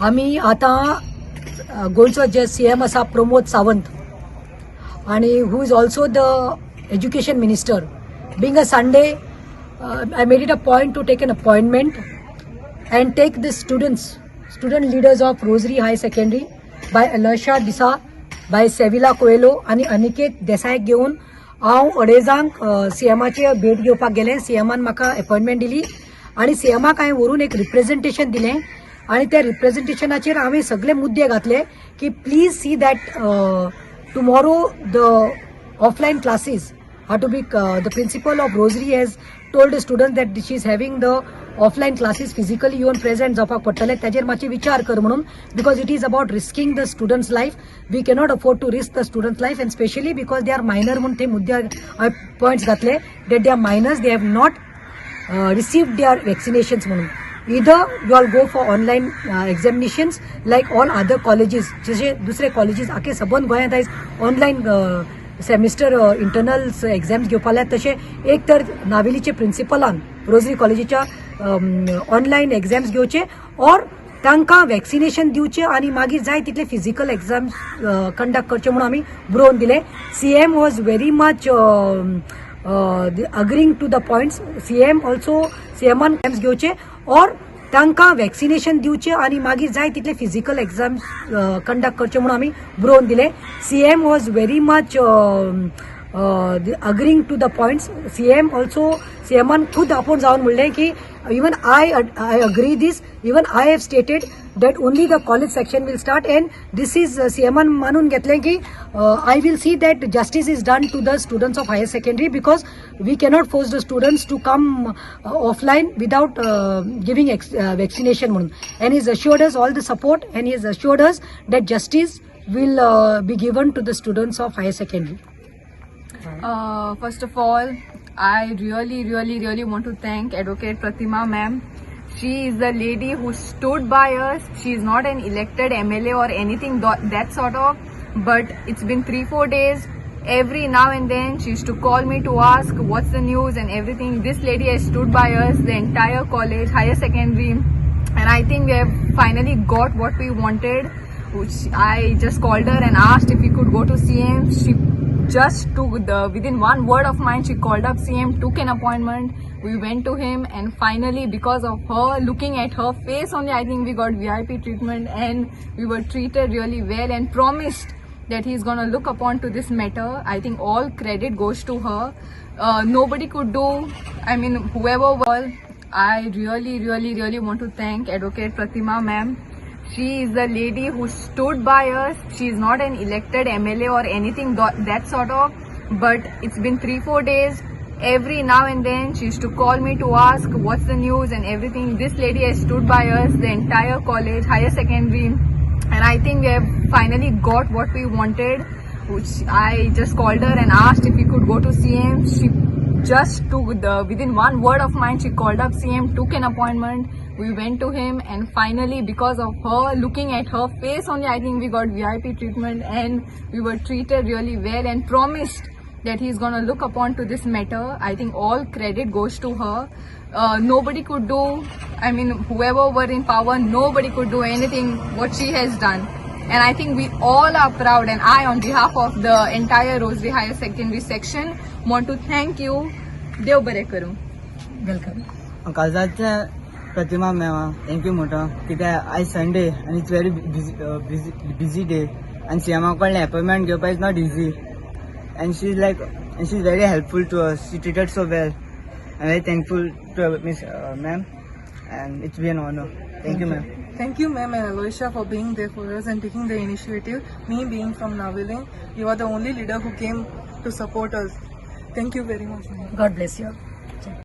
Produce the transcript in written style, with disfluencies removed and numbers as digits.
आम्ही आता गोंयचो जे सीएम आसा प्रमोद सावंत आणि who is also the education minister. Being a Sunday, I made it a point to take an appointment and take the student leaders of Rosary High Secondary by Alasha Disa, by Sevilla Coelho आणि अनिकेत देसाई घेऊन हांव 2:30 सीएमाची भेट घेवपाक गेलें. सीएमान म्हाका appointment दिली आणि सीएमाक हांवें व्हरून एक रिप्रेझेंटेशन दिलें आणि त्या रिप्रेझेंटेशनाचेर हांवें सगळे मुद्दे घातले की please see that tomorrow the offline classes are to be the principal of Rosary has told the students that she is having the offline classes physically येवन present जावपाक पडटले. ताजेर मातशे विचार कर म्हणून, because it is about risking the students life. We cannot afford to risk the students life, and especially because they are minor म्हणून ते मुद्दे points घातले that they are minors, they have not received their vaccinations म्हणून. Either you all go for online examinations like all other colleges, जसे दुसरे colleges आखे सबंद गोंयांत आयज ऑनलायन सेमिस्टर इंटरनल्स एग्जाम्स घेवपाक लायत, तशें एक तर नावेलीचे प्रिंसिपलान रोजरी कॉलेजीच्या ऑनलायन एग्जाम्स घेवचे और तांकां वॅक्सिनेशन दिवचे आणि मागीर जाय तितले फिजिकल एग्जाम्स कंडक्ट करचे म्हणून आमी बरोवन दिले. CM was very much agreeing to the points. सीएमान एग्जाम्स घेवचे और तांकां वॅक्सिनेशन दिवचे आणि मागीर जाय तितले फिजिकल एग्जाम्स कंडक्ट करचे म्हणून आमी बरोवन दिले. CM was very much agreeing to the points. सीएमान खुद आपूण जावन म्हणलें की even I agree this, even I have stated that only the college section will start, and this is सीएमान मानून घेतलें की I will see that justice is done to the students of higher secondary, because we cannot force the students to come offline without giving vaccination म्हणून. And he has assured us all the support, and he has assured us that justice will be given to the students of higher secondary. First of all, I really want to thank Advocate Pratima ma'am. She is the lady who stood by us. She is not an elected MLA or anything that sort of, but it's been 3-4 days. Every now and then she used to call me to ask what's the news and everything. This lady has stood by us, the entire college, higher secondary, and I think we have finally got what we wanted. Which I just called her and asked if we could go to CM. She just took within one word of mine, she called up CM, took an appointment. We went to him, and finally, because of her, looking at her face only, I think we got VIP treatment, and we were treated really well, and promised that he's gonna look upon to this matter. I think all credit goes to her. Nobody could do, I mean, whoever was. I really want to thank Advocate Pratima ma'am. She is the lady who stood by us. She is not an elected MLA or anything that sort of, but it's been 3-4 days. Every now and then she used to call me to ask what's the news and everything. This lady has stood by us, the entire college, higher secondary, and I think we have finally got what we wanted. Which I just called her and asked if we could go to CM. She just took within one word of mine, she called up CM, took an appointment. We went to him, and finally, because of her, looking at her face only, I think we got VIP treatment, and we were treated really well, and promised that he's gonna look upon to this matter. I think all credit goes to her. Nobody could do, I mean, whoever were in power, nobody could do anything what she has done. And I think we all are proud, and I, on behalf of the entire Rosary Higher Secondary section, want to thank you. Dev bare karu. Welcome. कालजाच्या Pratima ma'am thank you मोठो कित्याक आयज Sunday आनी it's very busy day आनी सीएमा कडल्यान appointment घेवपाक is not easy and she is very helpful to us. She treated so well. I am very thankful to miss ma'am and it's been an honor. Thank you, ma'am. Thank you, ma'am and Aloysia, for being there for us and taking the initiative. Me being from Naveling, you are the only leader who came to support us. Thank you very much, ma'am. God bless you.